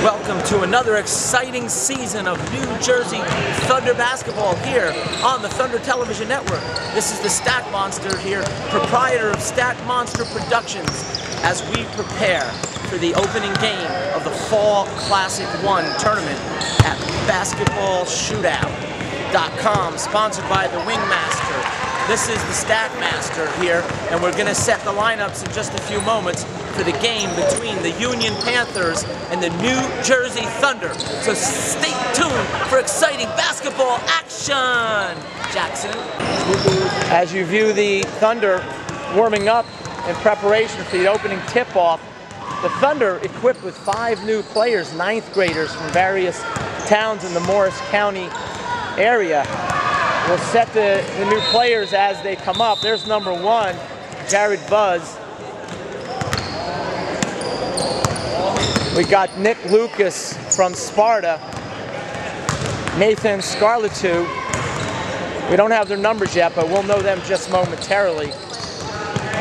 Welcome to another exciting season of New Jersey Thunder basketball here on the Thunder Television Network. This is the Stack Monster here, proprietor of Stack Monster Productions, as we prepare for the opening game of the Fall Classic 1 tournament at basketballshootout.com, sponsored by the Wingmaster. This is the Stack Master here, and we're going to set the lineups in just a few moments for the game between the Union Panthers and the New Jersey Thunder. So stay tuned for exciting basketball action, Jackson. As you view the Thunder warming up in preparation for the opening tip-off, the Thunder equipped with 5 new players, 9th graders from various towns in the Morris County area. We'll set the new players as they come up. There's number 1, Jared Buzz. We got Nick Lucas from Sparta, Nathan Scarletou. We don't have their numbers yet, but we'll know them just momentarily.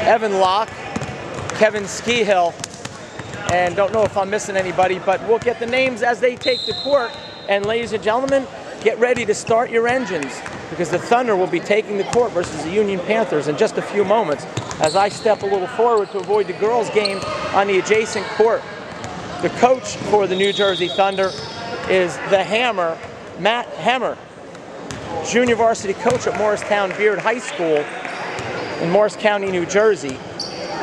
Evan Locke, Kevin Skihill, and don't know if I'm missing anybody, but we'll get the names as they take the court. And ladies and gentlemen, get ready to start your engines, because the Thunder will be taking the court versus the Union Panthers in just a few moments as I step a little forward to avoid the girls' game on the adjacent court. The coach for the New Jersey Thunder is the Hammer, Matt Hemmer, junior varsity coach at Morristown Beard High School in Morris County, New Jersey.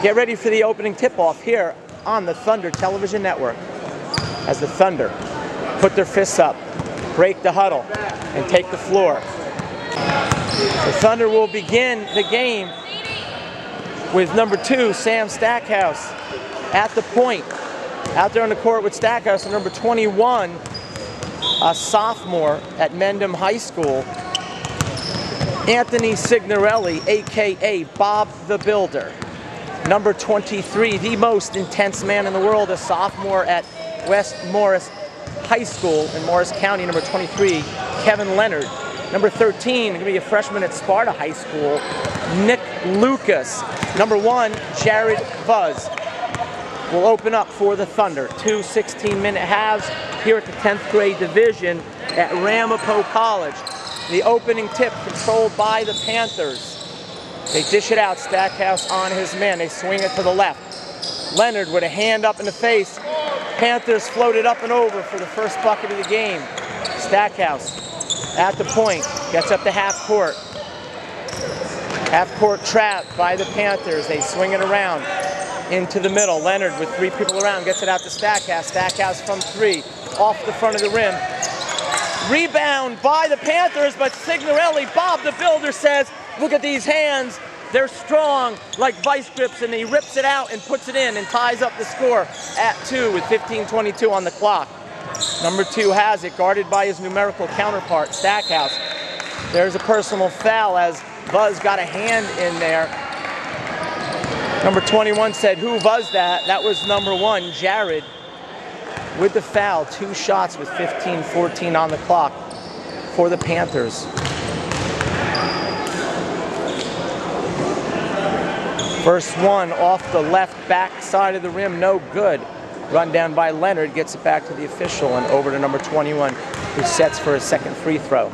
Get ready for the opening tip-off here on the Thunder Television Network as the Thunder put their fists up, break the huddle, and take the floor. The Thunder will begin the game with number 2, Sam Stackhouse, at the point. Out there on the court with Stackhouse, and number 21, a sophomore at Mendham High School, Anthony Signorelli, a.k.a. Bob the Builder. Number 23, the most intense man in the world, a sophomore at West Morris High School in Morris County, number 23, Kevin Leonard. Number 13, going to be a freshman at Sparta High School, Nick Lucas. Number 1, Jared Buzz. Will open up for the Thunder. 2 16-minute halves here at the 10th grade division at Ramapo College. The opening tip controlled by the Panthers. They dish it out, Stackhouse on his man. They swing it to the left. Leonard with a hand up in the face. Panthers floated up and over for the first bucket of the game. Stackhouse at the point, gets up to half court. Half court trapped by the Panthers. They swing it around into the middle. Leonard with 3 people around gets it out to Stackhouse. Stackhouse from 3, off the front of the rim. Rebound by the Panthers, but Signorelli, Bob the Builder, says, look at these hands. They're strong like vice grips, and he rips it out and puts it in and ties up the score at 2 with 15:22 on the clock. Number 2 has it, guarded by his numerical counterpart, Stackhouse. There's a personal foul as Buzz got a hand in there. Number 21 said, who buzzed that? That was number 1, Jared, with the foul. 2 shots with 15:14 on the clock for the Panthers. First one off the left back side of the rim, no good. Run down by Leonard, gets it back to the official and over to number 21, who sets for his second free throw.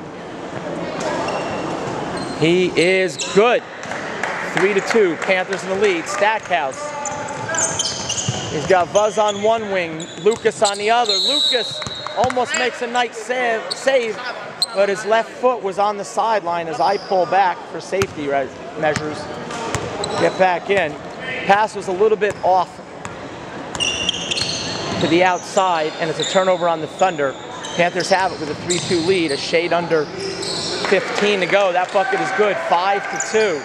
He is good. 3-2, Panthers in the lead. Stackhouse. He's got Buzz on one wing, Lucas on the other. Lucas almost makes a nice save, but his left foot was on the sideline as I pull back for safety measures. Get back in. Pass was a little bit off to the outside, and it's a turnover on the Thunder. Panthers have it with a 3-2 lead, a shade under 15 to go. That bucket is good, 5-2.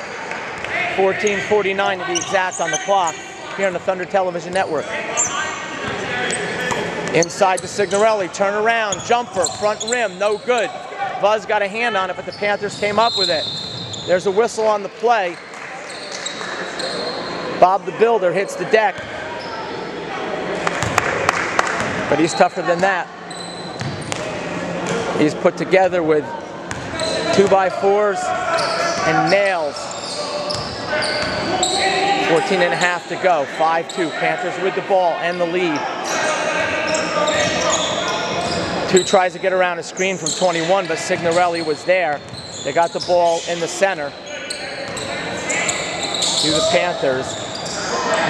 14:49 to be exact on the clock here on the Thunder Television Network. Inside to Signorelli, turn around, jumper, front rim, no good. Buzz got a hand on it, but the Panthers came up with it. There's a whistle on the play. Bob the Builder hits the deck, but he's tougher than that. He's put together with 2x4s and nails. 14.5 to go, 5-2. Panthers with the ball and the lead. Two tries to get around a screen from 21, but Signorelli was there. They got the ball in the center to the Panthers.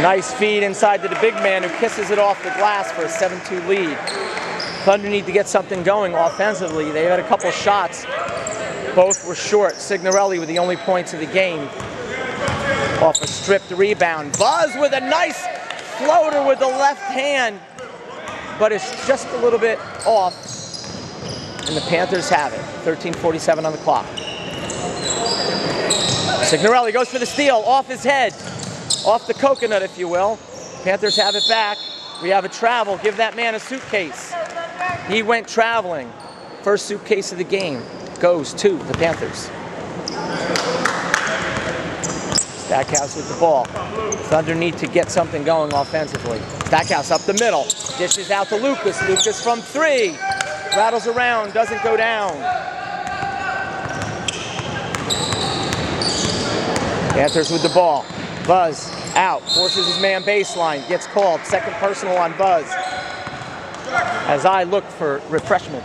Nice feed inside to the big man who kisses it off the glass for a 7-2 lead. Thunder need to get something going offensively. They had a couple shots. Both were short. Signorelli with the only points of the game off a stripped rebound. Buzz with a nice floater with the left hand, but it's just a little bit off, and the Panthers have it. 13:47 on the clock. Signorelli goes for the steal, off his head, off the coconut, if you will. Panthers have it back. We have a travel. Give that man a suitcase. He went traveling. First suitcase of the game goes to the Panthers. Stackhouse with the ball. Thunder need to get something going offensively. Stackhouse up the middle. Dishes out to Lucas. Lucas from three. Rattles around, doesn't go down. Panthers with the ball. Buzz out. Forces his man baseline. Gets called. Second personal on Buzz. As I look for refreshment.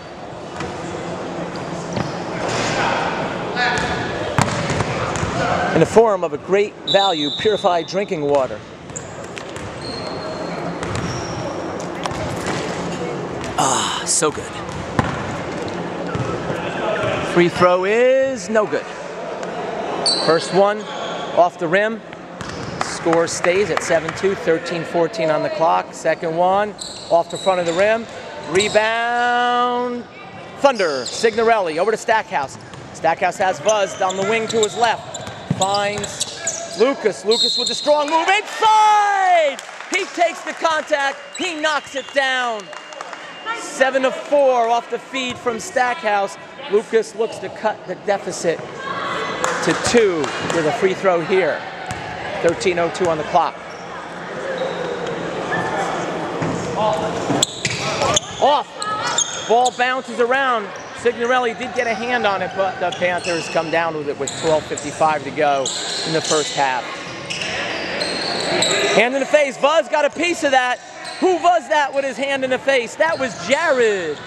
In the form of a great value purified drinking water. Ah, so good. Free throw is no good. First one off the rim. Score stays at 7-2, 13:14 on the clock. Second one off the front of the rim. Rebound. Thunder. Signorelli over to Stackhouse. Stackhouse has Buzz down the wing to his left. Finds Lucas. Lucas with the strong move inside. He takes the contact. He knocks it down. 7 of 4 off the feed from Stackhouse. Lucas looks to cut the deficit to 2 with a free throw here. 13:02 on the clock. Off. Ball bounces around. Signorelli did get a hand on it, but the Panthers come down with it with 12:55 to go in the first half. Hand in the face. Buzz got a piece of that. Who was that with his hand in the face? That was Jared.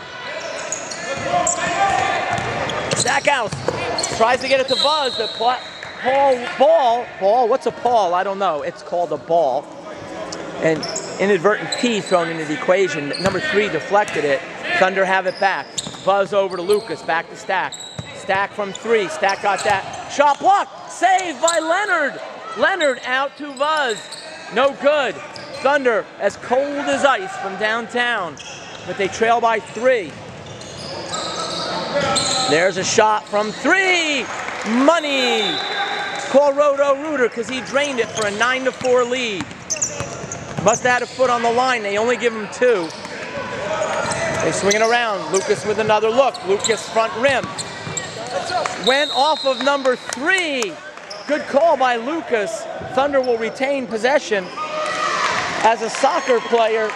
Stackhouse tries to get it to Buzz. The ball, what's a ball? I don't know. It's called a ball. And inadvertent P thrown into the equation. Number 3 deflected it. Thunder have it back. Buzz over to Lucas, back to Stack. Stack from 3. Stack got that. Shot blocked. Saved by Leonard. Leonard out to Buzz. No good. Thunder as cold as ice from downtown, but they trail by 3. There's a shot from 3. Money. Call Roto-Rooter because he drained it for a 9-4 lead. Must have had a foot on the line. They only give him 2. They swing it around. Lucas with another look. Lucas front rim. Went off of number 3. Good call by Lucas. Thunder will retain possession as a soccer player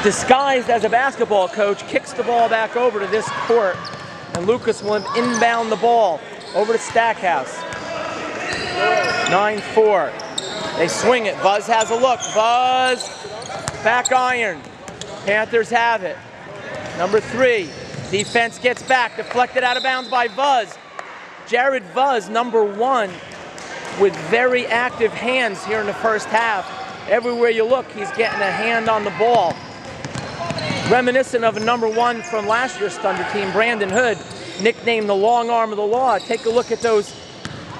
disguised as a basketball coach kicks the ball back over to this court, and Lucas will inbound the ball over to Stackhouse. 9-4. They swing it. Buzz has a look. Buzz back iron. Panthers have it. Number 3. Defense gets back. Deflected out of bounds by Buzz. Jared Buzz, number 1, with very active hands here in the first half. Everywhere you look, he's getting a hand on the ball. Reminiscent of a number 1 from last year's Thunder team, Brandon Hood, nicknamed the long arm of the law. Take a look at those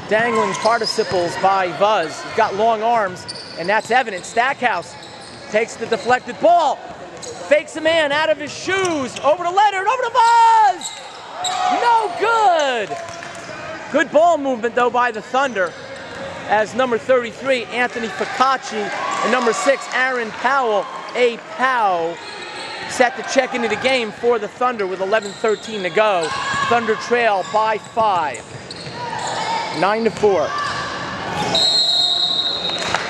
dangling participles by Buzz. He's got long arms, and that's evident. Stackhouse takes the deflected ball, fakes a man out of his shoes, over to Leonard, over to Buzz! No good! Good ball movement, though, by the Thunder, as number 33, Anthony Ficacci, and number 6, Aaron Powell, set to check into the game for the Thunder with 11:13 to go. Thunder trail by 5. 9-4.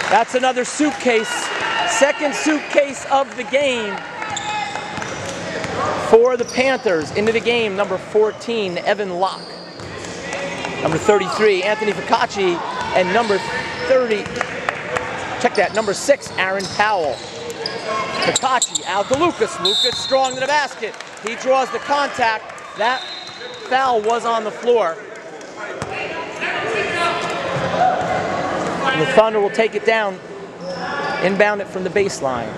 That's another suitcase. Second suitcase of the game for the Panthers. Into the game, number 14, Evan Locke. Number 33, Anthony Ficacci, and number 30, check that, number 6, Aaron Powell. Fakachi out to Lucas. Lucas strong to the basket. He draws the contact. That foul was on the floor. And the Thunder will take it down, inbound it from the baseline.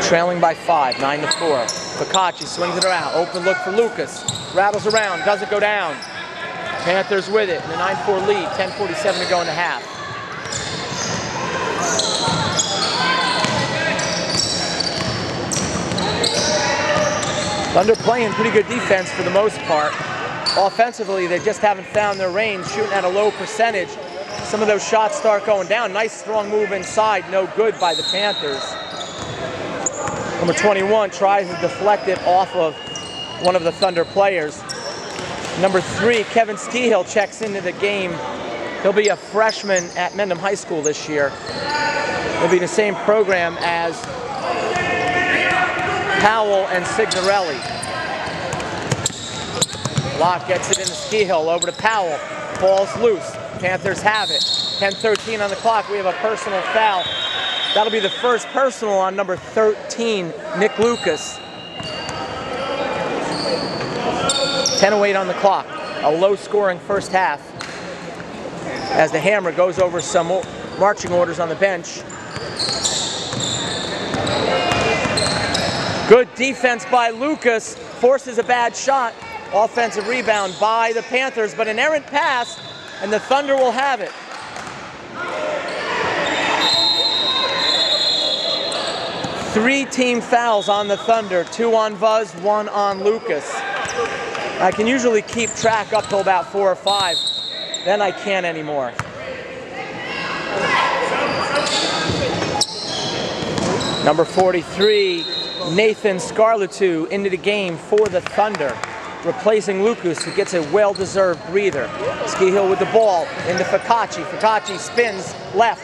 Trailing by 5, 9-4. Fakachi swings it around. Open look for Lucas. Rattles around, doesn't go down. Panthers with it in a 9-4 lead, 10:47 to go in the half. Thunder playing pretty good defense for the most part. Offensively, they just haven't found their range, shooting at a low percentage. Some of those shots start going down. Nice strong move inside, no good by the Panthers. Number 21 tries to deflect it off of one of the Thunder players. Number 3, Kevin Skihill checks into the game. He'll be a freshman at Mendham High School this year. He'll be the same program as Powell and Signorelli. Locke gets it into Skihill, over to Powell. Ball's loose. Panthers have it. 10:13 on the clock. We have a personal foul. That'll be the first personal on number 13, Nick Lucas. 10:08 on the clock. A low-scoring first half as the Hammer goes over some marching orders on the bench. Good defense by Lucas. Forces a bad shot. Offensive rebound by the Panthers, but an errant pass, and the Thunder will have it. Three team fouls on the Thunder, 2 on Vuz, 1 on Lucas. I can usually keep track up till about 4 or 5. Then I can't anymore. Number 43, Nathan Scarletou into the game for the Thunder, replacing Lucas, who gets a well-deserved breather. Skihill with the ball into Fakachi. Fakachi spins left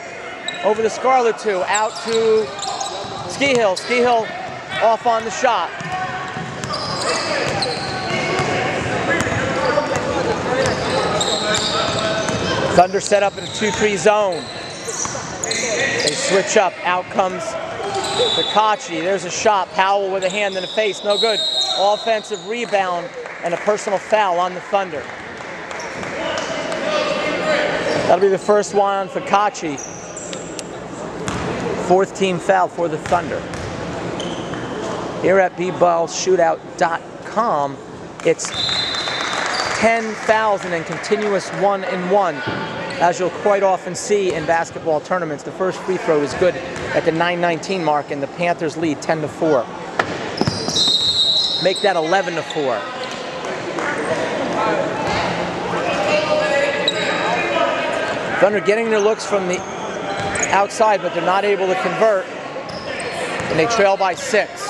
over the Scarletou, out to Skihill. Skihill off on the shot. Thunder set up in a 2-3 zone. They switch up. Out comes Fakachi. There's a shot. Powell with a hand in the face. No good. Offensive rebound and a personal foul on the Thunder. That'll be the first one on Fakachi. 4th team foul for the Thunder. Here at bballshootout.com, it's 10 fouls and then continuous 1-and-1. As you'll quite often see in basketball tournaments, the first free throw is good at the 9:19 mark, and the Panthers lead 10-4. Make that 11-4. Thunder getting their looks from the outside, but they're not able to convert, and they trail by 6.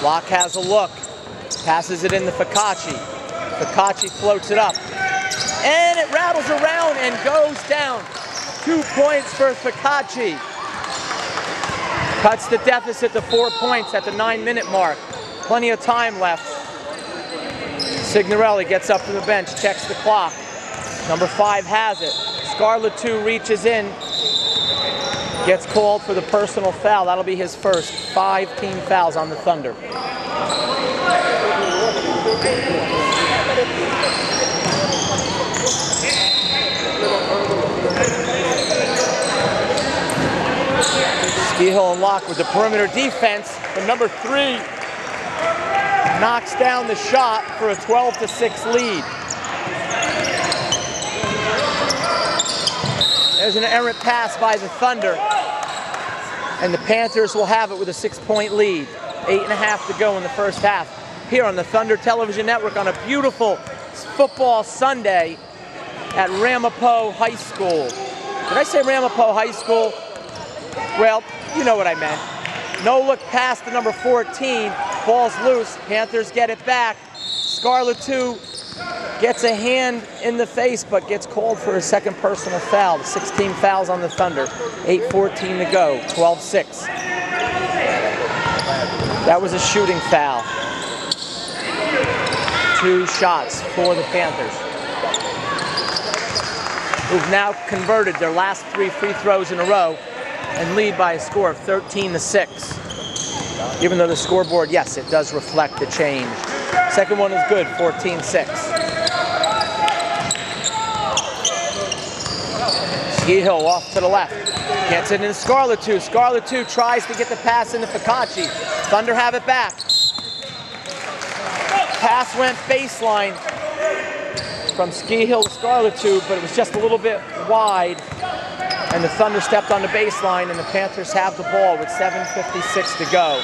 Locke has a look, passes it into Fakachi. Fakachi floats it up, and it rattles around and goes down. 2 points for Fakachi. Cuts the deficit to 4 points at the 9-minute mark. Plenty of time left. Signorelli gets up from the bench, checks the clock. Number 5 has it. Scarletou reaches in, gets called for the personal foul. That'll be his first. 5 team fouls on the Thunder. Skihill and Locke with the perimeter defense, and number 3 knocks down the shot for a 12-6 lead. There's an errant pass by the Thunder, and the Panthers will have it with a 6-point lead. 8.5 to go in the first half. Here on the Thunder Television Network on a beautiful football Sunday at Ramapo High School. Did I say Ramapo High School? Well, you know what I meant. No look pass to number 14. Ball's loose. Panthers get it back. Scarletou gets a hand in the face, but gets called for a second personal foul. 16 fouls on the Thunder. 8:14 to go. 12-6. That was a shooting foul. 2 shots for the Panthers, who've now converted their last 3 free throws in a row. and lead by a score of 13-6. Even though the scoreboard, yes, it does reflect the change. Second one is good, 14-6. Ski Hill off to the left. Gets it in Scarlet 2. Scarlet 2 tries to get the pass into Fakachi. Thunder have it back. Pass went baseline from Ski Hill to Scarlet 2, but it was just a little bit wide. And the Thunder stepped on the baseline, and the Panthers have the ball with 7:56 to go.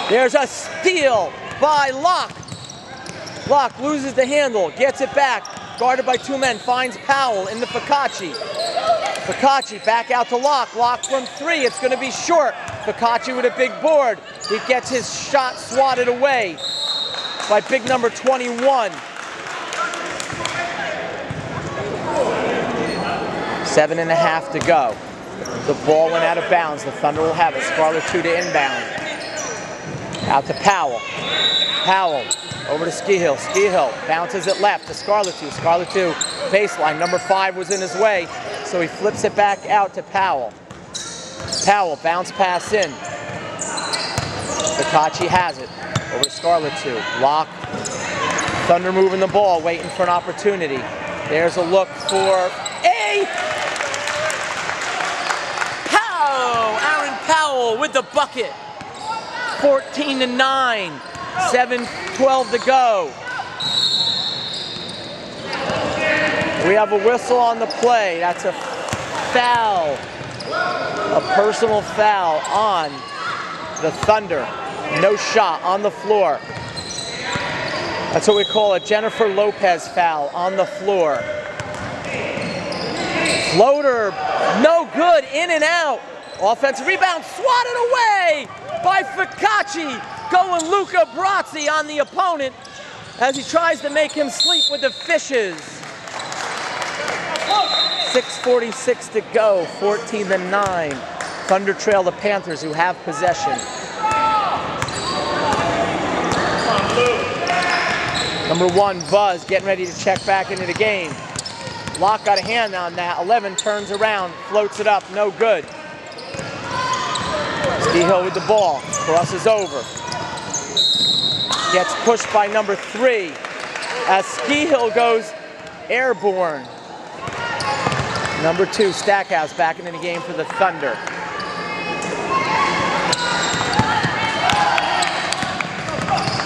There's a steal by Locke. Locke loses the handle, gets it back, guarded by two men, finds Powell into Fakachi. Fakachi back out to Locke. Locke from three, it's going to be short. Fakachi with a big board. He gets his shot swatted away by big number 21. 7.5 to go. The ball went out of bounds. The Thunder will have it. Scarlet 2 to inbound. Out to Powell. Powell over to Ski Hill. Ski Hill bounces it left to Scarlet 2. Scarlet 2 baseline. Number 5 was in his way, so he flips it back out to Powell. Powell bounce pass in. Fakachi has it. Over to Scarlet 2. Locke. Thunder moving the ball, waiting for an opportunity. There's a look for a Powell with the bucket. 14-9. 7:12 to go. We have a whistle on the play. That's a foul. A personal foul on the Thunder. No shot on the floor. That's what we call a Jennifer Lopez foul on the floor. Floater, no good, in and out. Offensive rebound, swatted away by Fakachi. Going Luca Brazzi on the opponent as he tries to make him sleep with the fishes. 6:46 to go, 14-9. Thunder trail the Panthers, who have possession. Number 1, Buzz, getting ready to check back into the game. Locke got a hand on that. 11 turns around, floats it up, no good. Ski Hill with the ball, crosses over. Gets pushed by number 3 as Ski Hill goes airborne. Number 2, Stackhouse, back into the game for the Thunder.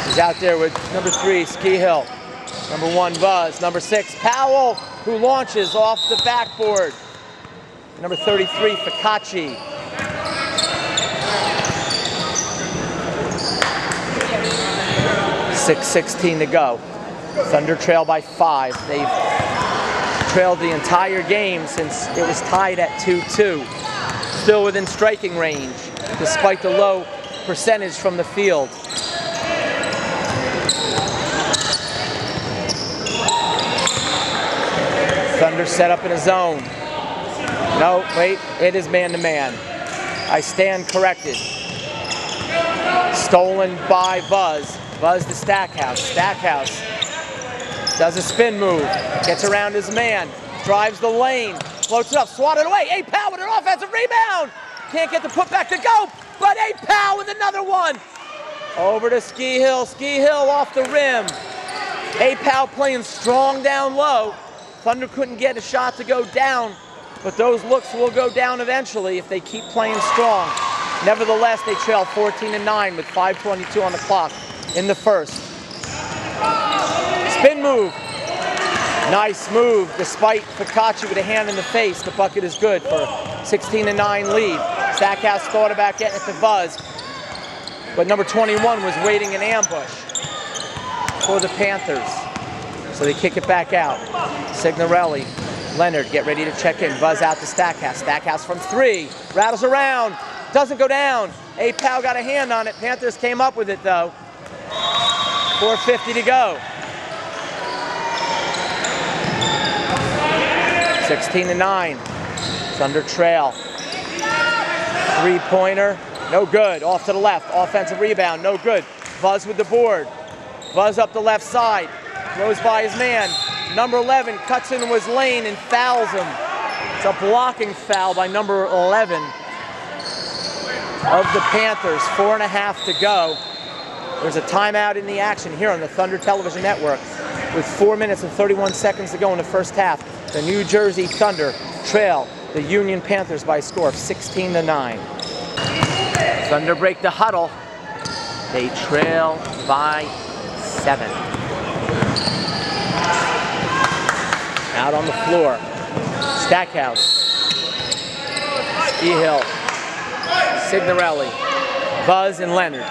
He's out there with number 3, Ski Hill. Number 1, Buzz. Number 6, Powell, who launches off the backboard. Number 33, Fakachi. 6:16 to go. Thunder trail by 5. They've trailed the entire game since it was tied at 2-2. Still within striking range, despite the low percentage from the field. Thunder set up in a zone. No, wait, it is man-to-man. I stand corrected. Stolen by Buzz. Buzz to Stackhouse. Stackhouse does a spin move. Gets around his man. Drives the lane. Floats it up. Swatted away. A Powell with an offensive rebound. Can't get the putback to go. But A Powell with another one. Over to Ski Hill. Ski Hill off the rim. A Powell playing strong down low. Thunder couldn't get a shot to go down, but those looks will go down eventually if they keep playing strong. Nevertheless, they trail 14-9 with 5:22 on the clock in the first. Spin move. Nice move, despite Fakachi with a hand in the face. The bucket is good for 16-9 lead. Stackhouse thought about getting it to Buzz, but number 21 was waiting in ambush for the Panthers. So they kick it back out. Signorelli, Leonard get ready to check in. Buzz out to Stackhouse. Stackhouse from 3. Rattles around. Doesn't go down. A Powell got a hand on it. Panthers came up with it though. 4:50 to go. 16-9. Thunder trail. 3-pointer. No good. Off to the left. Offensive rebound. No good. Buzz with the board. Buzz up the left side. Goes by his man. Number 11 cuts into his lane and fouls him. It's a blocking foul by number 11 of the Panthers. 4.5 to go. There's a timeout in the action here on the Thunder Television Network with 4 minutes and 31 seconds to go in the first half. The New Jersey Thunder trail the Union Panthers by a score of 16-9. Thunder break the huddle. They trail by 7. Out on the floor, Stackhouse, Skihill, Signorelli, Buzz, and Leonard.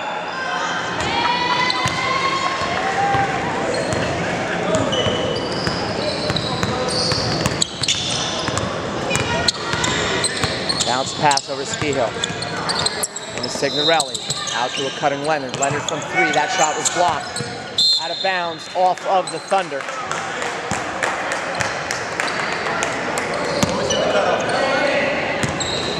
Bounce pass over Skihill. And to Signorelli. Out to a cutting Leonard. Leonard from 3. That shot was blocked. Out of bounds off of the Thunder.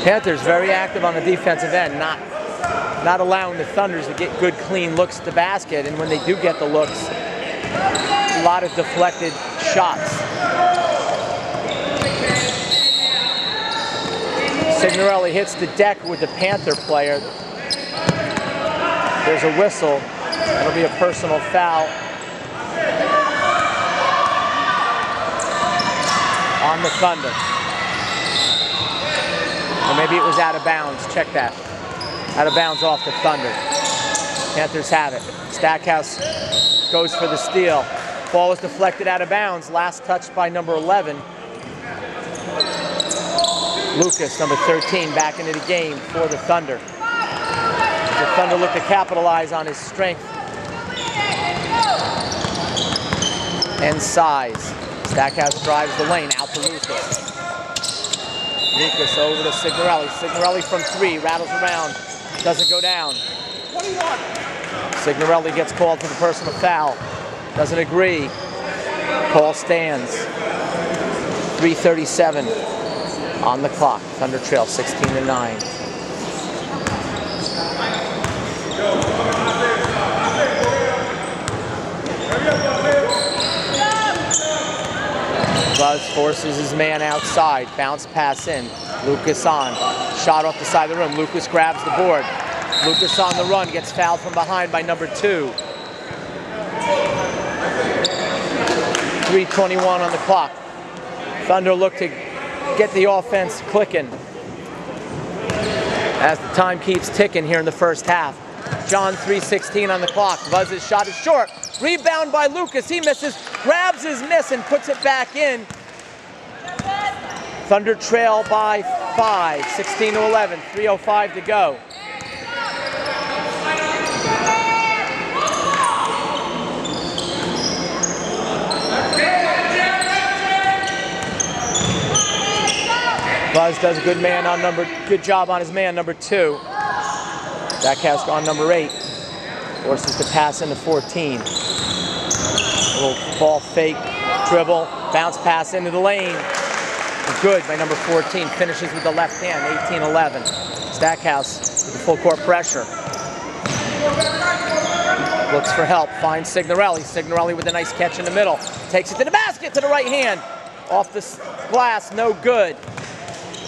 Panthers very active on the defensive end, not allowing the Thunders to get good, clean looks at the basket. And when they do get the looks, a lot of deflected shots. Signorelli hits the deck with the Panther player. There's a whistle. It'll be a personal foul on the Thunder. Or maybe it was out of bounds. Check that. Out of bounds off the Thunder. Panthers have it. Stackhouse goes for the steal. Ball is deflected out of bounds. Last touch by number 11. Lucas, number 13, back into the game for the Thunder. The Thunder look to capitalize on his strength and size. Stackhouse drives the lane out to Lucas. Lucas over to Signorelli. Signorelli from 3, rattles around, doesn't go down. 21. Signorelli gets called for the personal foul. Doesn't agree. Call stands. 3:37 on the clock. Thunder trail 16-9. Buzz forces his man outside. Bounce pass in. Lucas on. Shot off the side of the room. Lucas grabs the board. Lucas on the run. Gets fouled from behind by number 2. 3:21 on the clock. Thunder look to get the offense clicking as the time keeps ticking here in the first half. John 3:16 on the clock. Buzz's shot is short. Rebound by Lucas. He misses, grabs his miss and puts it back in. Thunder trail by 5, 16-11, 3:05 to go. Buzz does a good job on his man, number 2. Stackhouse on number 8. Forces to pass into 14. A little ball fake, dribble, bounce pass into the lane. Good by number 14. Finishes with the left hand, 18-11. Stackhouse with the full court pressure. Looks for help, finds Signorelli. Signorelli with a nice catch in the middle. Takes it to the basket, to the right hand. Off the glass, no good.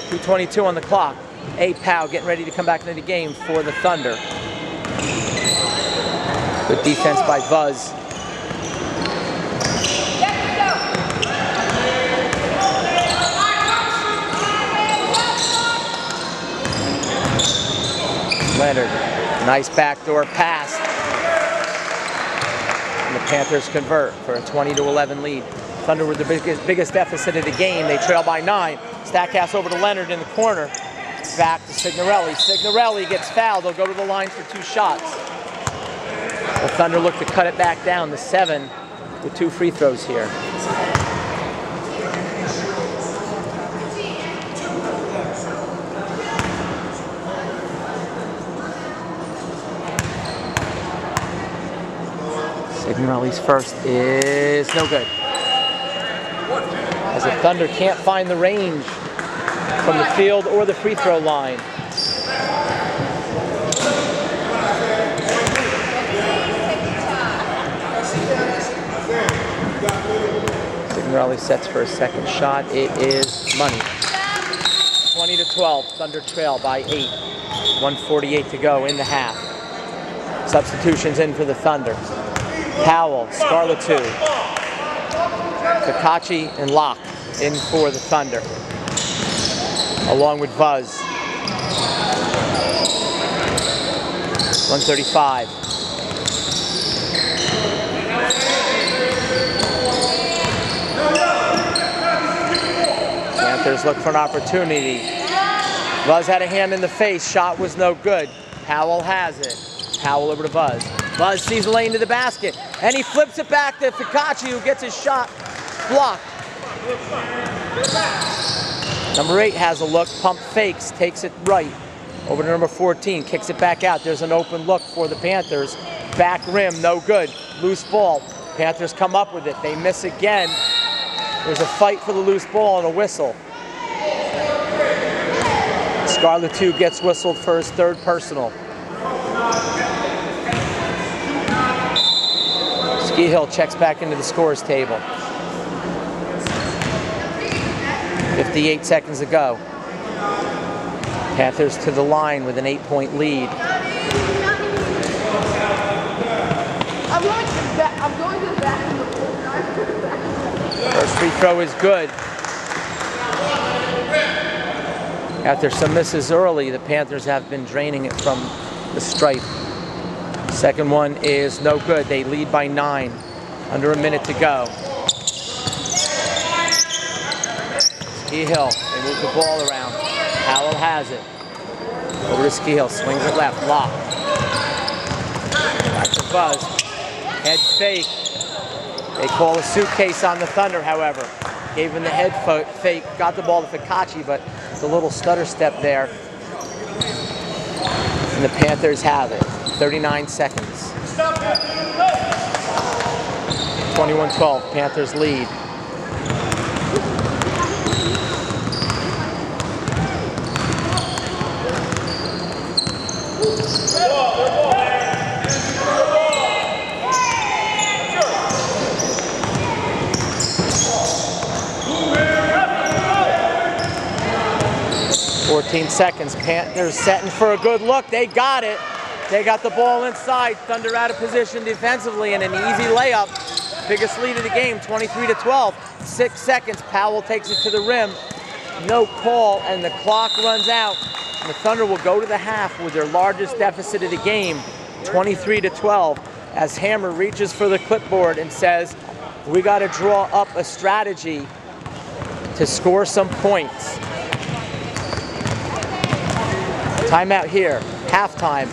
2:22 on the clock. Powell getting ready to come back into the game for the Thunder. Good defense by Buzz. Leonard, nice backdoor pass. And the Panthers convert for a 20-11 lead. Thunder with the biggest deficit of the game. They trail by 9. Stackhouse over to Leonard in the corner. Back to Signorelli. Signorelli gets fouled. They'll go to the line for 2 shots. The Thunder look to cut it back down to 7 with 2 free throws here. Signorelli's first is no good. As the Thunder can't find the range from the field or the free throw line. Signorelli sets for a second shot. It is money. 20-12, Thunder trail by 8. 1:48 to go in the half. Substitutions in for the Thunder. Powell, Scarlett 2. Fikachi and Locke in for the Thunder, along with Buzz. 1:35. Panthers look for an opportunity. Buzz had a hand in the face. Shot was no good. Powell has it. Powell over to Buzz. Buzz sees the lane to the basket, and he flips it back to Fikachi, who gets his shot blocked. Number 8 has a look, pump fakes, takes it right. Over to number 14, kicks it back out. There's an open look for the Panthers. Back rim, no good. Loose ball. Panthers come up with it. They miss again. There's a fight for the loose ball and a whistle. Scarlett 2 gets whistled for his 3rd personal. Ski Hill checks back into the scores table. 58 seconds to go. Panthers to the line with an 8-point lead. I'm going to the back. First free throw is good. After some misses early, the Panthers have been draining it from the stripe. Second one is no good. They lead by 9. Under a minute to go. Ski Hill, they move the ball around. Powell has it. Over to Ski Hill, swings it left, Lock. Back to Buzz. Head fake. They call a suitcase on the Thunder, however. Gave him the head fake, got the ball to Fikachi, but it's a little stutter step there. And the Panthers have it. 39 seconds. 21-12, Panthers lead. Seconds. Panthers setting for a good look. They got it. They got the ball inside. Thunder out of position defensively and an easy layup. Biggest lead of the game, 23-12. 6 seconds. Powell takes it to the rim. No call, and the clock runs out. And the Thunder will go to the half with their largest deficit of the game, 23-12, as Hammer reaches for the clipboard and says, we got to draw up a strategy to score some points. Timeout here, halftime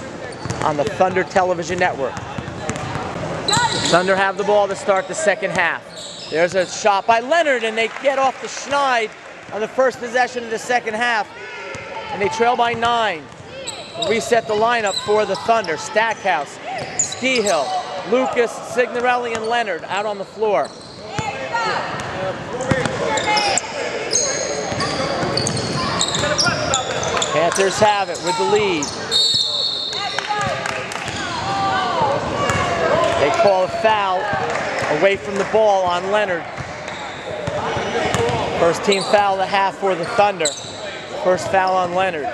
on the Thunder Television Network. Thunder have the ball to start the second half. There's a shot by Leonard, and they get off the schneid on the first possession of the second half, and they trail by 9. Reset the lineup for the Thunder. Stackhouse, Ski Hill, Lucas, Signorelli, and Leonard out on the floor. Panthers have it with the lead. They call a foul away from the ball on Leonard. First team foul of the half for the Thunder. First foul on Leonard.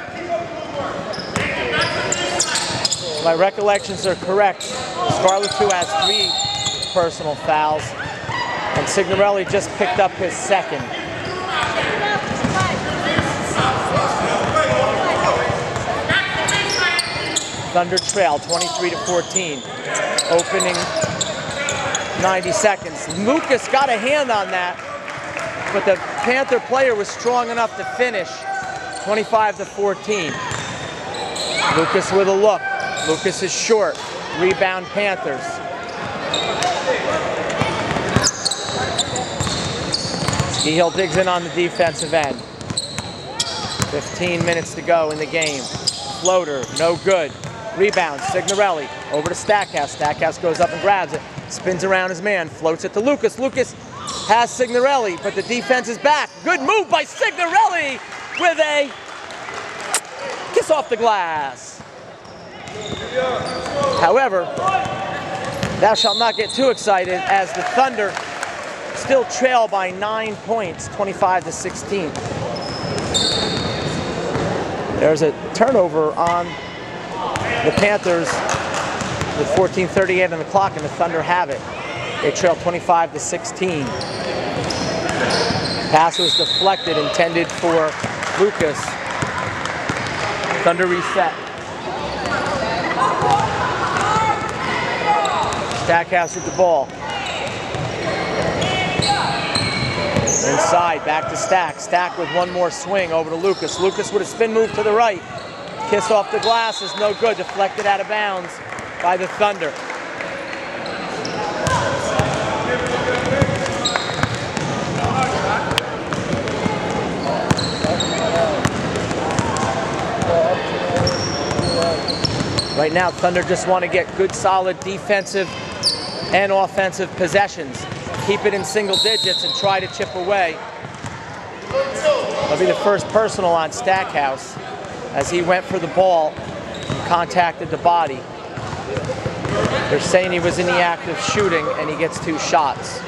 My recollections are correct. Scarlett 2 has 3 personal fouls, and Signorelli just picked up his second. Thunder trail 23-14. Opening 90 seconds. Lucas got a hand on that, but the Panther player was strong enough to finish. 25-14. Lucas with a look. Lucas is short. Rebound Panthers. Ski Hill digs in on the defensive end. 15 minutes to go in the game. Floater, no good. Rebound, Signorelli, over to Stackhouse. Stackhouse goes up and grabs it, spins around his man, floats it to Lucas. Lucas has Signorelli, but the defense is back. Good move by Signorelli with a kiss off the glass. However, thou shalt not get too excited as the Thunder still trail by 9 points, 25-16. There's a turnover on the Panthers with 14:38 on the clock, and the Thunder have it. They trail 25-16. Pass was deflected, intended for Lucas. Thunder reset. Stackhouse with the ball. Inside, back to Stack. Stack with one more swing over to Lucas. Lucas with a spin move to the right. Kiss off the glass is no good. Deflected out of bounds by the Thunder. Right now, Thunder just want to get good, solid defensive and offensive possessions. Keep it in single digits and try to chip away. That'll be the first personal on Stackhouse as he went for the ball and contacted the body. They're saying he was in the act of shooting and he gets 2 shots.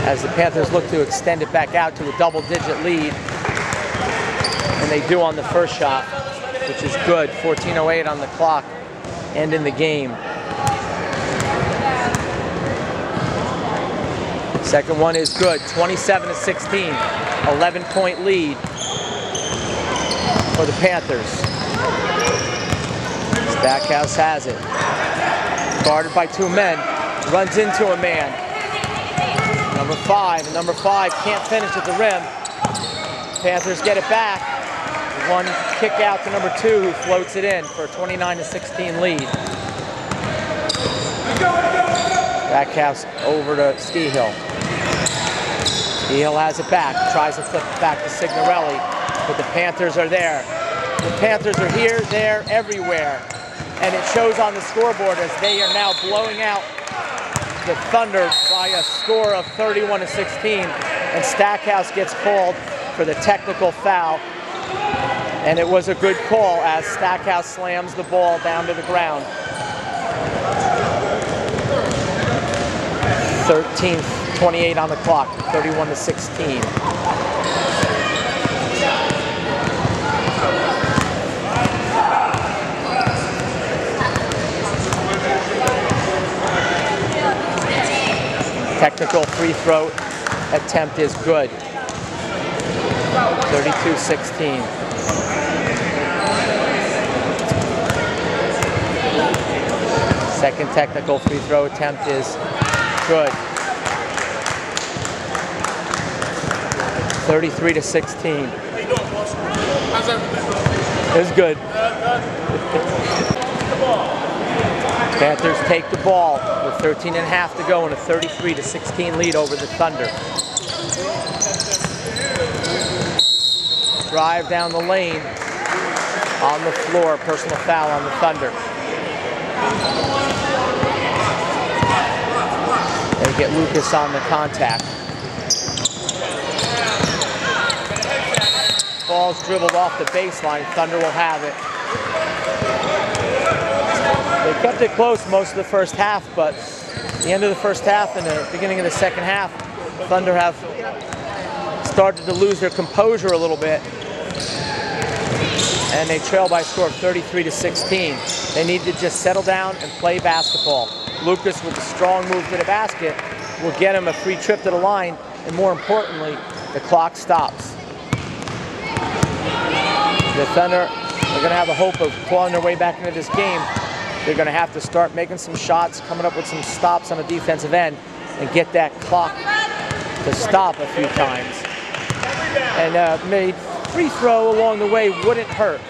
As the Panthers look to extend it back out to a double-digit lead. And they do on the first shot, which is good. 14:08 on the clock, and in the game. Second one is good. 27-16, 11-point lead for the Panthers. Stackhouse has it. Guarded by 2 men, runs into a man. Number 5, and number 5 can't finish at the rim. Panthers get it back. One kick out to number 2, who floats it in for a 29-16 lead. Stackhouse over to Stehill. Stehill has it back, tries to flip it back to Signorelli, but the Panthers are there. The Panthers are here, there, everywhere. And it shows on the scoreboard as they are now blowing out the Thunder by a score of 31-16. And Stackhouse gets called for the technical foul. And it was a good call as Stackhouse slams the ball down to the ground. 13:28 on the clock, 31-16. Technical free throw attempt is good. 32-16. Second technical free throw attempt is good. 33-16. It was good. Panthers take the ball with 13.5 to go and a 33-16 lead over the Thunder. Drive down the lane on the floor, personal foul on the Thunder. They get Lucas on the contact. Ball's dribbled off the baseline. Thunder will have it. They kept it close most of the first half, but at the end of the first half and the beginning of the second half, Thunder have started to lose their composure a little bit. And they trail by a score of 33-16. They need to just settle down and play basketball. Lucas with a strong move to the basket will get him a free trip to the line, and more importantly, the clock stops. The Thunder are going to have a hope of clawing their way back into this game. They're going to have to start making some shots, coming up with some stops on the defensive end, and get that clock to stop a few times. And made free throw along the way wouldn't hurt,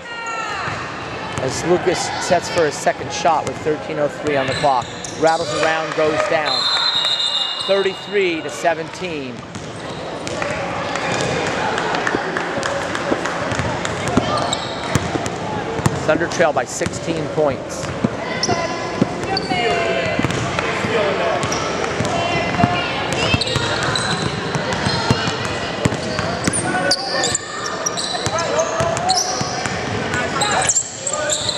as Lucas sets for his second shot with 13:03 on the clock. Rattles around, goes down. 33-17. Thunder trail by 16 points.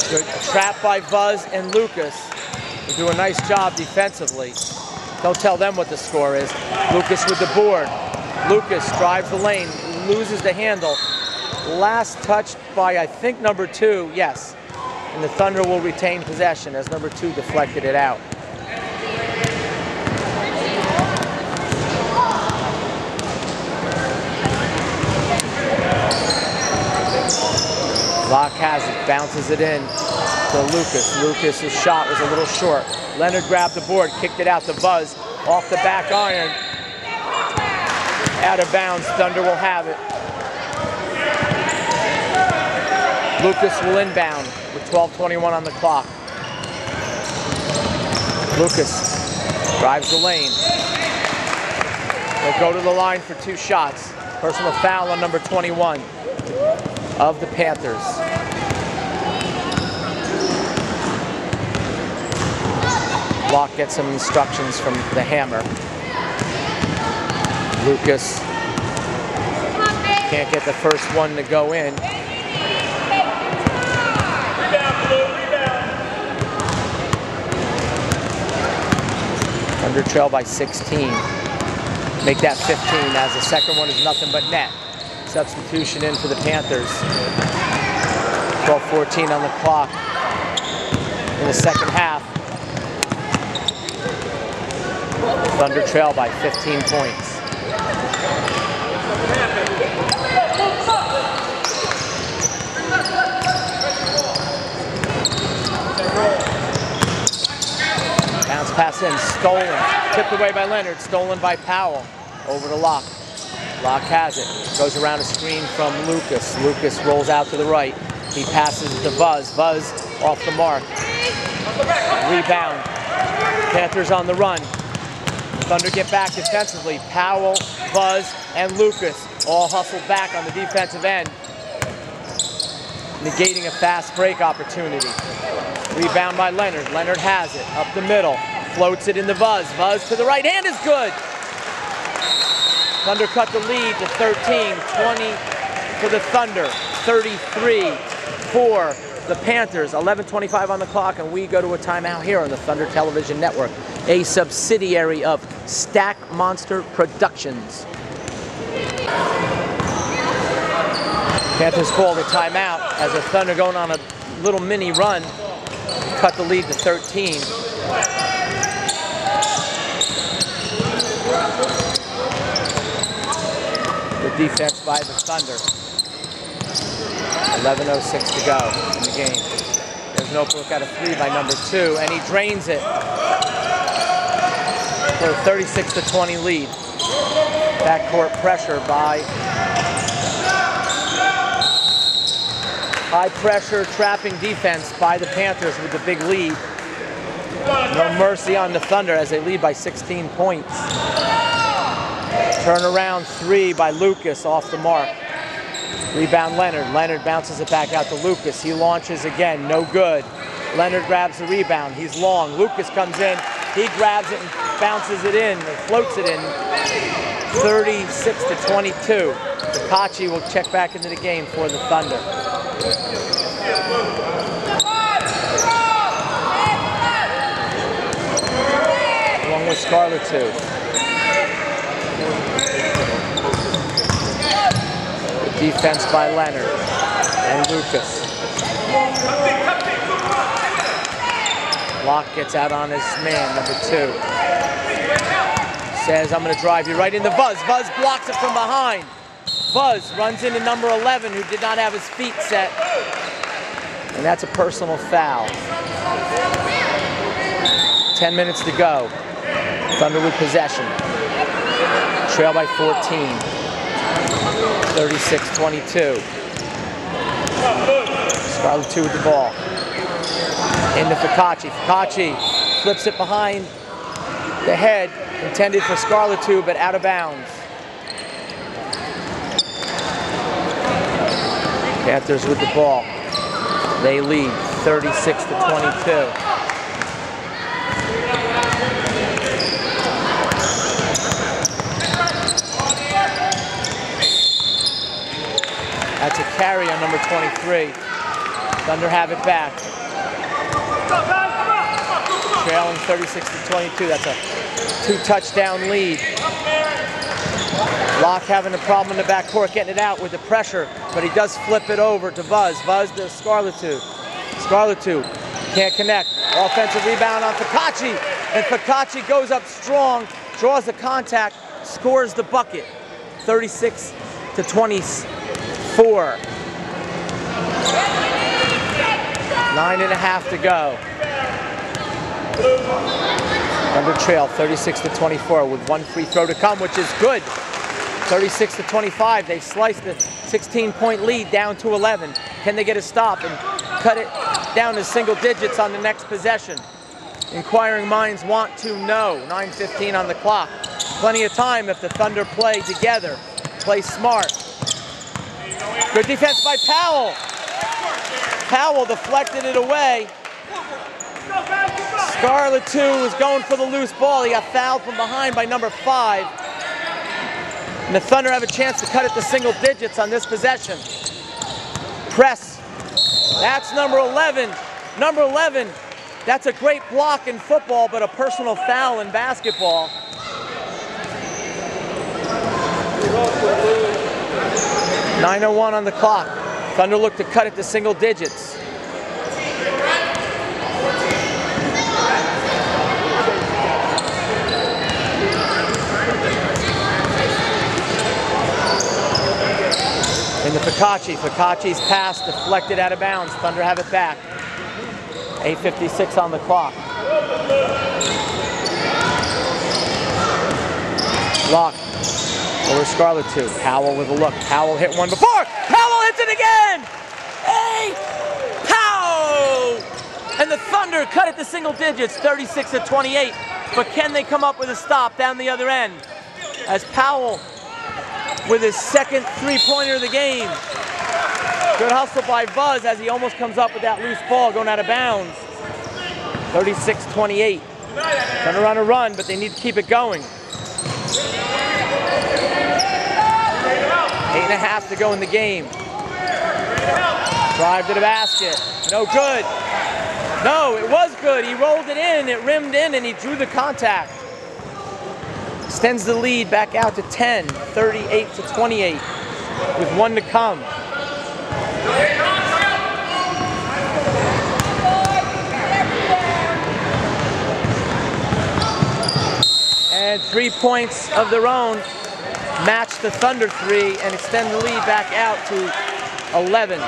Good trap by Buzz and Lucas. They do a nice job defensively. Don't tell them what the score is. Lucas with the board. Lucas drives the lane, loses the handle. Last touched by, I think, number 2, yes. And the Thunder will retain possession as number 2 deflected it out. Locke has it, bounces it in to Lucas. Lucas's shot was a little short. Leonard grabbed the board, kicked it out to Buzz, off the back iron. Out of bounds, Thunder will have it. Lucas will inbound with 12:21 on the clock. Lucas drives the lane. They'll go to the line for 2 shots. Personal foul on number 21 of the Panthers. Locke gets some instructions from the hammer. Lucas can't get the first one to go in. Thunder trail by 16. Make that 15 as the second one is nothing but net. Substitution in for the Panthers. 12:14 on the clock in the second half. Thunder trail by 15 points. Bounce pass in, stolen. Tipped away by Leonard, stolen by Powell. Over to Locke. Locke has it. Goes around a screen from Lucas. Lucas rolls out to the right. He passes to Buzz. Buzz off the mark. Rebound. Panthers on the run. Thunder get back defensively. Powell, Buzz, and Lucas all hustle back on the defensive end, negating a fast break opportunity. Rebound by Leonard. Leonard has it. Up the middle. Floats it into Buzz. Buzz to the right hand is good. Thunder cut the lead to 13. 20 for the Thunder. 33 for the Panthers. 11:25 on the clock, and we go to a timeout here on the Thunder Television Network, a subsidiary of Stack Monster Productions. Panthers call the timeout as the Thunder going on a little mini run. Cut the lead to 13. The defense by the Thunder. 11:06 to go in the game. There's an open look at a 3 by number 2, and he drains it for a 36-20 lead. Backcourt pressure by high pressure trapping defense by the Panthers with the big lead. No mercy on the Thunder as they lead by 16 points. Turnaround 3 by Lucas off the mark. Rebound Leonard. Leonard bounces it back out to Lucas. He launches again, no good. Leonard grabs the rebound. He's long. Lucas comes in. He grabs it and bounces it in, or floats it in. 36-22. Takachi will check back into the game for the Thunder. Along with Scarlett too. Defense by Leonard and Lucas. Locke gets out on his man, number 2. Says, I'm going to drive you right into Buzz. Buzz blocks it from behind. Buzz runs into number 11, who did not have his feet set. And that's a personal foul. 10 minutes to go. Thunder with possession. Trail by 14. 36-22. Scarlett 2 with the ball. Into Takachi. Takachi flips it behind the head. Intended for Scarlett 2, but out of bounds. Panthers with the ball. They lead 36-22. That's a carry on number 23. Thunder have it back. Trailing 36-22. That's a 2-touchdown lead. Locke having a problem in the backcourt, getting it out with the pressure, but he does flip it over to Buzz. Buzz to Scarletou. Scarletou can't connect. Offensive rebound on Fakachi, and Fakachi goes up strong, draws the contact, scores the bucket. 36-24. 9.5 to go. Thunder trail 36-24 with one free throw to come, which is good. 36-25. They sliced the 16-point lead down to 11. Can they get a stop and cut it down to single digits on the next possession? Inquiring minds want to know. 9:15 on the clock. Plenty of time if the Thunder play together, play smart. Good defense by Powell. Powell deflected it away. Scarletou was going for the loose ball. He got fouled from behind by number 5. And the Thunder have a chance to cut it to single digits on this possession. Press. That's number 11. Number 11. That's a great block in football, but a personal foul in basketball. .901 on the clock. Thunder look to cut it to single digits. In the Fakachi. Fakachi's pass deflected out of bounds. Thunder have it back. 8:56 on the clock. Locke over Scarletou. Powell with a look. Powell hit one before. Powell hits it again! Hey! Powell! And the Thunder cut it to single digits, 36-28. But can they come up with a stop down the other end? As Powell with his second three-pointer of the game. Good hustle by Buzz as he almost comes up with that loose ball going out of bounds. 36-28. Thunder on a run, but they need to keep it going. 8.5 to go in the game. Drive to the basket. No good. No, it was good. He rolled it in, it rimmed in, and he drew the contact. Extends the lead back out to 10, 38-28, with one to come. And 3 points of their own match the Thunder 3 and extend the lead back out to 11.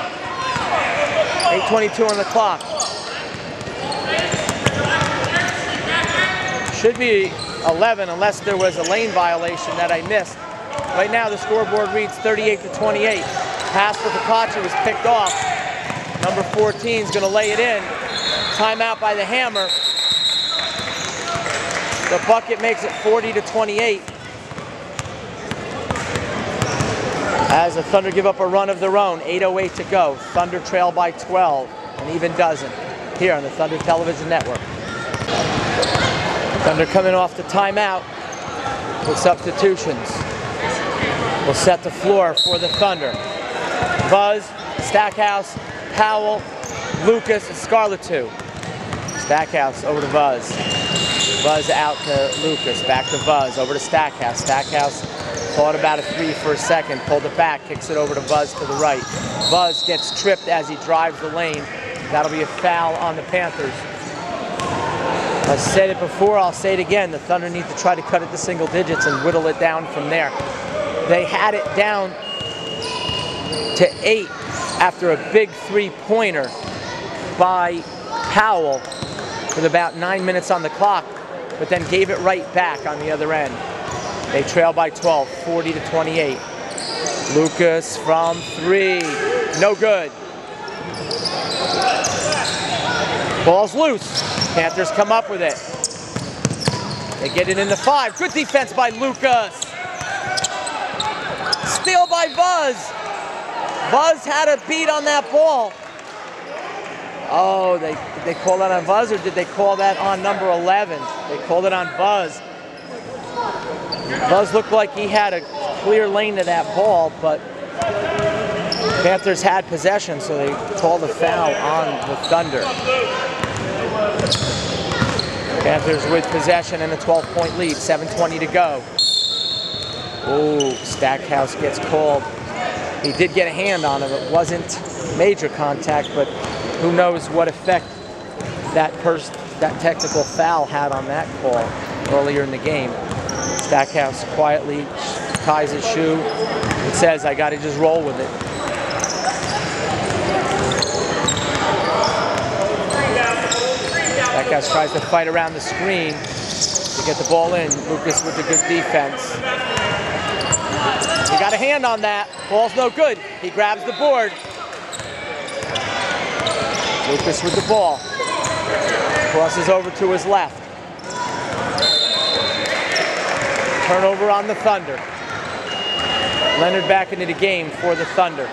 8:22 on the clock. Should be 11 unless there was a lane violation that I missed. Right now the scoreboard reads 38-28. Pass for Fakachi was picked off. Number 14 is going to lay it in. Timeout by the Hammer. The bucket makes it 40-28. As the Thunder give up a run of their own, 8:08 to go. Thunder trail by 12, an even dozen, here on the Thunder Television Network. Thunder coming off the timeout with substitutions. Will set the floor for the Thunder. Buzz, Stackhouse, Powell, Lucas, and Scarletou. Stackhouse over to Buzz. Buzz out to Lucas, back to Buzz, over to Stackhouse. Stackhouse thought about a three for a second, pulled it back, kicks it over to Buzz to the right. Buzz gets tripped as he drives the lane. That'll be a foul on the Panthers. I said it before, I'll say it again. The Thunder need to try to cut it to single digits and whittle it down from there. They had it down to 8 after a big three-pointer by Powell with about 9 minutes on the clock, but then gave it right back on the other end. They trail by 12, 40-28. Lucas from 3, no good. Ball's loose. Panthers come up with it. They get it into 5. Good defense by Lucas. Steal by Buzz. Buzz had a beat on that ball. Oh, did they call that on Buzz or did they call that on number 11? They called it on Buzz. Buzz looked like he had a clear lane to that ball, but Panthers had possession, so they called a foul on the Thunder. Panthers with possession and a 12-point lead, 7:20 to go. Oh, Stackhouse gets called. He did get a hand on him. It wasn't major contact, but who knows what effect that technical foul had on that call earlier in the game. Stackhouse quietly ties his shoe. It says, I got to just roll with it. Stackhouse tries to fight around the screen to get the ball in. Lucas with the good defense. He got a hand on that. Ball's no good. He grabs the board. Lucas with the ball. Crosses over to his left. Turnover on the Thunder. Leonard back into the game for the Thunder.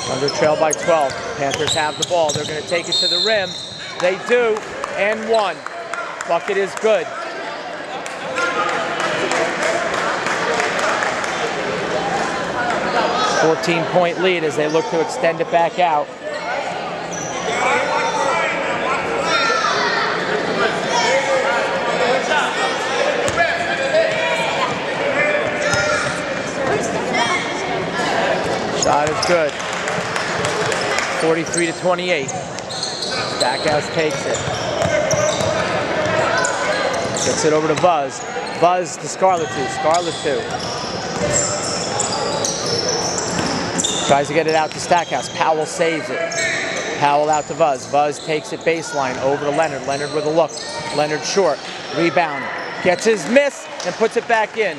Thunder trail by 12. Panthers have the ball. They're going to take it to the rim. They do, and one. Bucket is good. A 14-point lead as they look to extend it back out. Shot is good. 43-28. Stackhouse takes it. Gets it over to Buzz. Buzz to Scarlett 2. Scarlett 2. Tries to get it out to Stackhouse. Powell saves it. Powell out to Buzz. Buzz takes it baseline over to Leonard. Leonard with a look. Leonard short. Rebound. Gets his miss and puts it back in.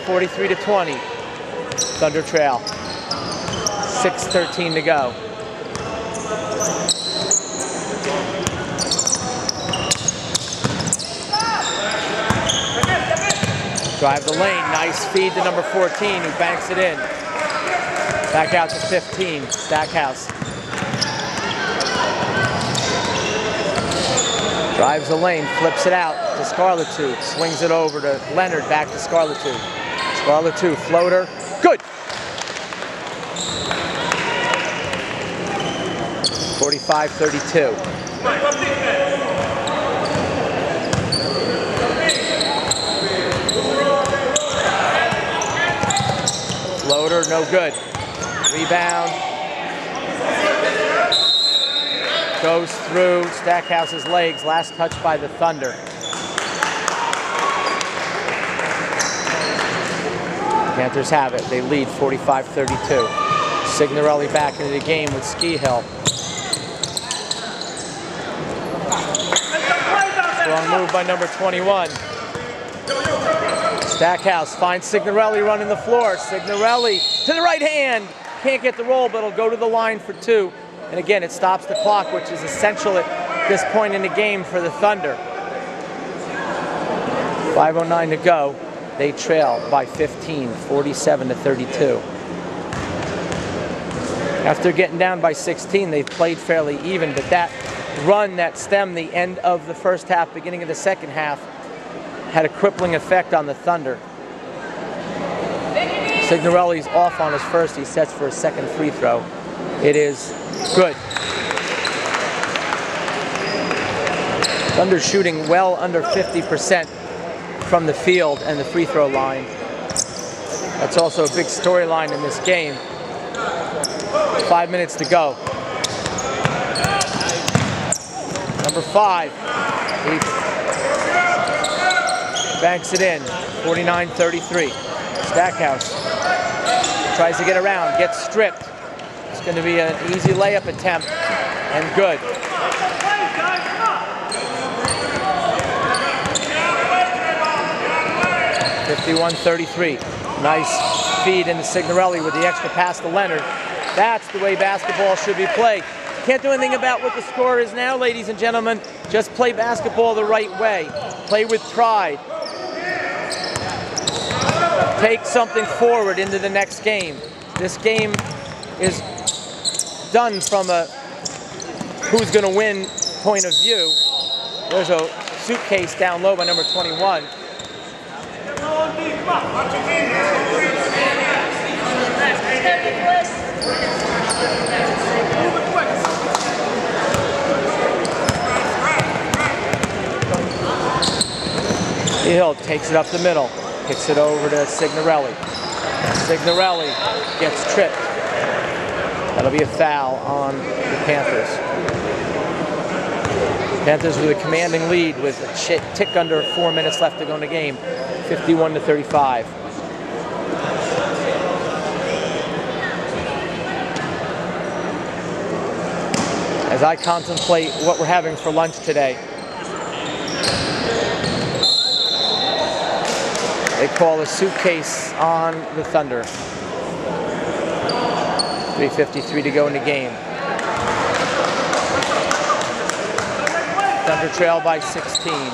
43-20. Thunder trail. 6:13 to go. Drive the lane. Nice feed to number 14 who banks it in. Back out to 15. Stackhouse. Drives the lane. Flips it out to Scarlett 2. Swings it over to Leonard. Back to Scarlett 2. Scarlett 2. Floater. Good. 45-32. Floater, no good. Rebound. Goes through Stackhouse's legs. Last touch by the Thunder. Panthers have it. They lead 45-32. Signorelli back into the game with Ski Hill. Strong move by number 21. Stackhouse finds Signorelli running the floor. Signorelli to the right hand. Can't get the roll, but it'll go to the line for 2. And again, it stops the clock, which is essential at this point in the game for the Thunder. 5:09 to go. They trail by 15, 47-32. After getting down by 16, they've played fairly even, but that run that stemmed the end of the first half, beginning of the second half, had a crippling effect on the Thunder. Signorelli's off on his first. He sets for his second free throw. It is good. Thunder shooting well under 50% from the field and the free throw line. That's also a big storyline in this game. 5 minutes to go. Number 5. He banks it in. 49-33. Stackhouse tries to get around, gets stripped. It's going to be an easy layup attempt, and good. (51-33). Nice feed into Signorelli with the extra pass to Leonard. That's the way basketball should be played. Can't do anything about what the score is now, ladies and gentlemen. Just play basketball the right way. Play with pride. Take something forward into the next game. This game is done from a who's going to win point of view. There's a suitcase down low by number 21. Hill takes it up the middle, kicks it over to Signorelli. Signorelli gets tripped. That'll be a foul on the Panthers. Panthers with a commanding lead with a tick under 4 minutes left to go in the game, 51-35. As I contemplate what we're having for lunch today, they call a suitcase on the Thunder. 3:53 to go in the game. Thunder trail by 16.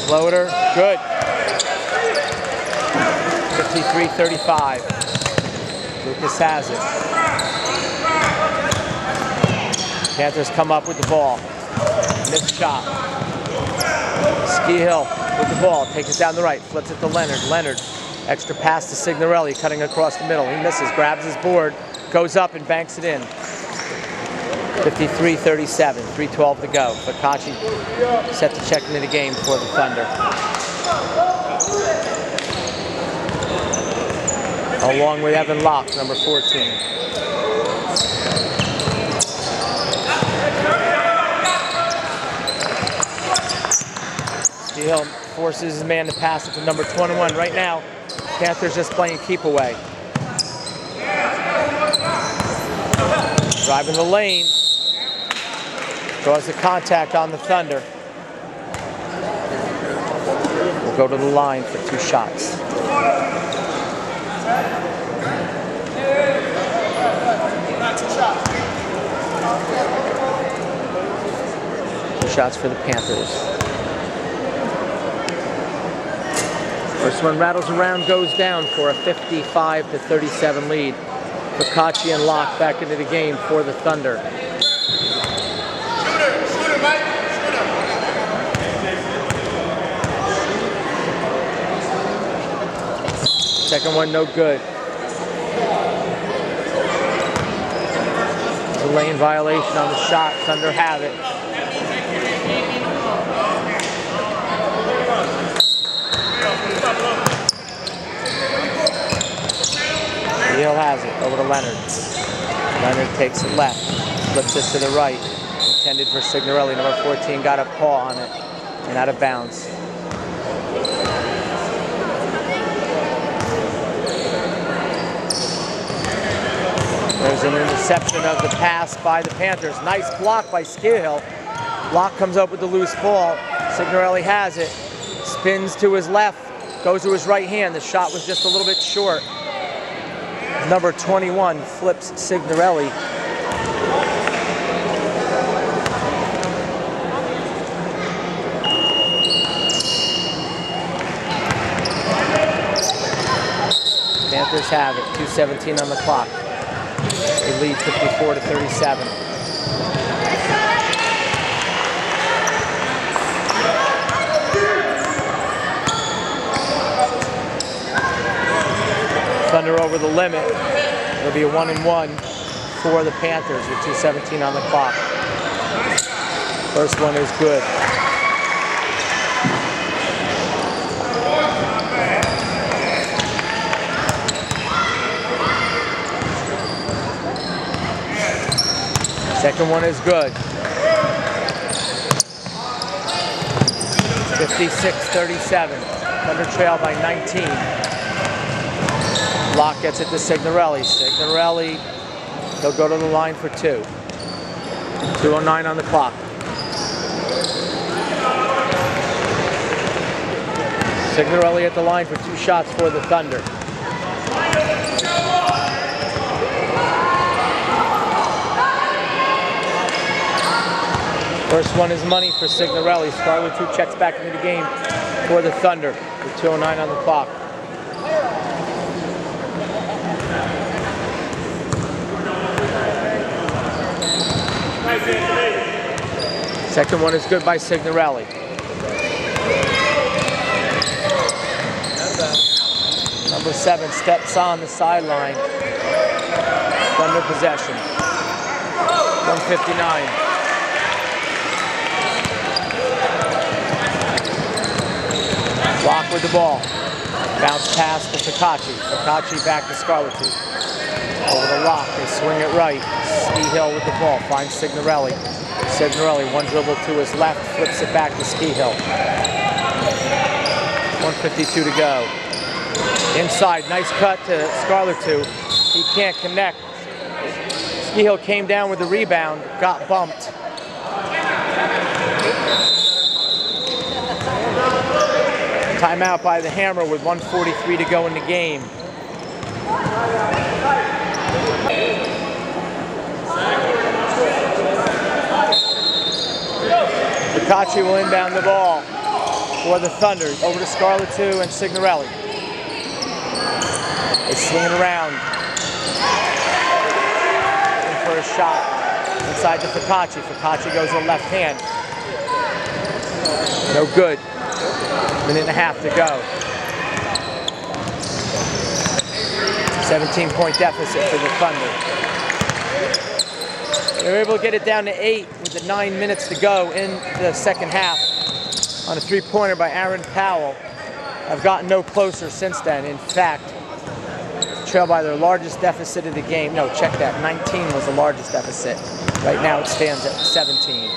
Floater, good. 53-35. Lucas has it. Panthers come up with the ball. Missed shot. Ski Hill with the ball. Takes it down the right. Flips it to Leonard. Leonard, extra pass to Signorelli, cutting across the middle. He misses. Grabs his board. Goes up and banks it in. 53-37. 3:12 to go. Fakachi set to check into the game for the Thunder. Along with Evan Locke, number 14. Hill forces his man to pass it to number 21. Right now, Panthers just playing keep away. Driving the lane. Draws the contact on the Thunder. We'll go to the line for 2 shots. Shots for the Panthers. First one rattles around, goes down for a 55-37 lead. Fakachi and Locke back into the game for the Thunder. Shooter, Mike. Second one, no good. The lane violation on the shot. Thunder have it. Hill has it over to Leonard. Leonard takes it left, flips it to the right. Intended for Signorelli. Number 14 got a paw on it and out of bounds. There's an interception of the pass by the Panthers. Nice block by Skill. Locke comes up with the loose ball. Signorelli has it. Spins to his left. Goes to his right hand. The shot was just a little bit short. Number 21 flips Signorelli. Panthers have it. 2:17 on the clock. They lead 54-37. Thunder over the limit. It'll be a 1-and-1 for the Panthers with 2:17 on the clock. First one is good. Second one is good. 56-37. Thunder trail by 19. Locke gets it to Signorelli. Signorelli, he'll go to the line for 2. 2:09 on the clock. Signorelli at the line for 2 shots for the Thunder. First one is money for Signorelli. Scarlet 2 checks back into the game for the Thunder with 2:09 on the clock. Second one is good by Signorelli. Number 7 steps on the sideline. Thunder possession. 1:59. Block with the ball. Bounce pass to Fakachi. Fakachi back to Scarletti. Over the lock, they swing it right. Ski Hill with the ball, finds Signorelli. Signorelli, one dribble to his left, flips it back to Ski Hill. 1:52 to go. Inside, nice cut to Scarletti. He can't connect. Ski Hill came down with the rebound, got bumped. Timeout by the Hammer with 1:43 to go in the game. Fakachi will inbound the ball for the Thunder. Over to Scarletti and Signorelli. They swing it around. Looking for a shot inside to Fakachi. Fakachi goes to the left hand. No good. Minute and a half to go. 17-point deficit for the Thunder. They were able to get it down to 8 with the 9 minutes to go in the second half on a three-pointer by Aaron Powell. Have gotten no closer since then. In fact, trailed by their largest deficit of the game. No, check that. 19 was the largest deficit. Right now it stands at 17.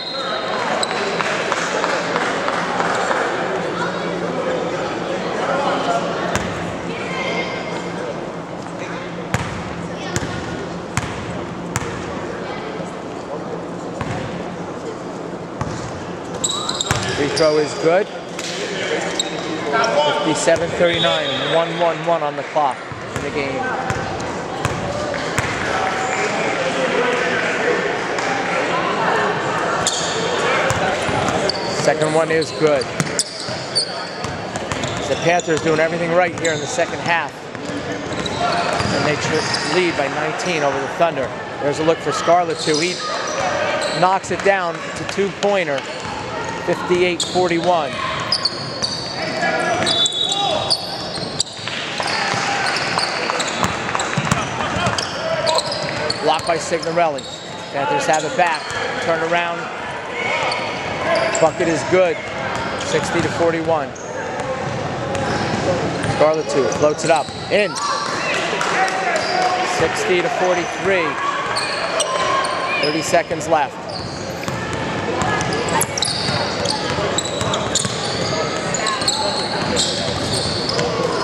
Free throw is good. 57-39, 1-1-1 on the clock in the game. Second one is good. The Panthers doing everything right here in the second half. And they lead by 19 over the Thunder. There's a look for Scarletti. He knocks it down to two-pointer. 58-41. Blocked by Signorelli. Panthers have it back. Turn around. Bucket is good. 60-41. Scarletti floats it up. In. 60-43. 30 seconds left.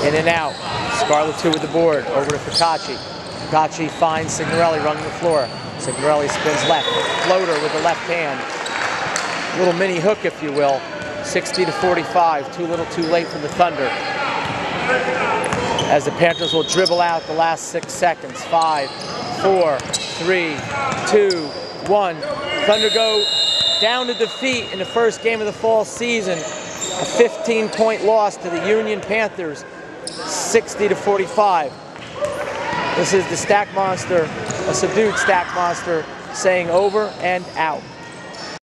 In and out. Scarletti with the board. Over to Fakachi. Fakachi finds Signorelli running the floor. Signorelli spins left. Floater with the left hand. Little mini hook, if you will. 60-45. Too little too late for the Thunder. As the Panthers will dribble out the last 6 seconds. 5, 4, 3, 2, 1. Thunder go down to defeat in the first game of the fall season. A 15-point loss to the Union Panthers. 60-45. This is the Stack Monster, a subdued Stack Monster, saying over and out.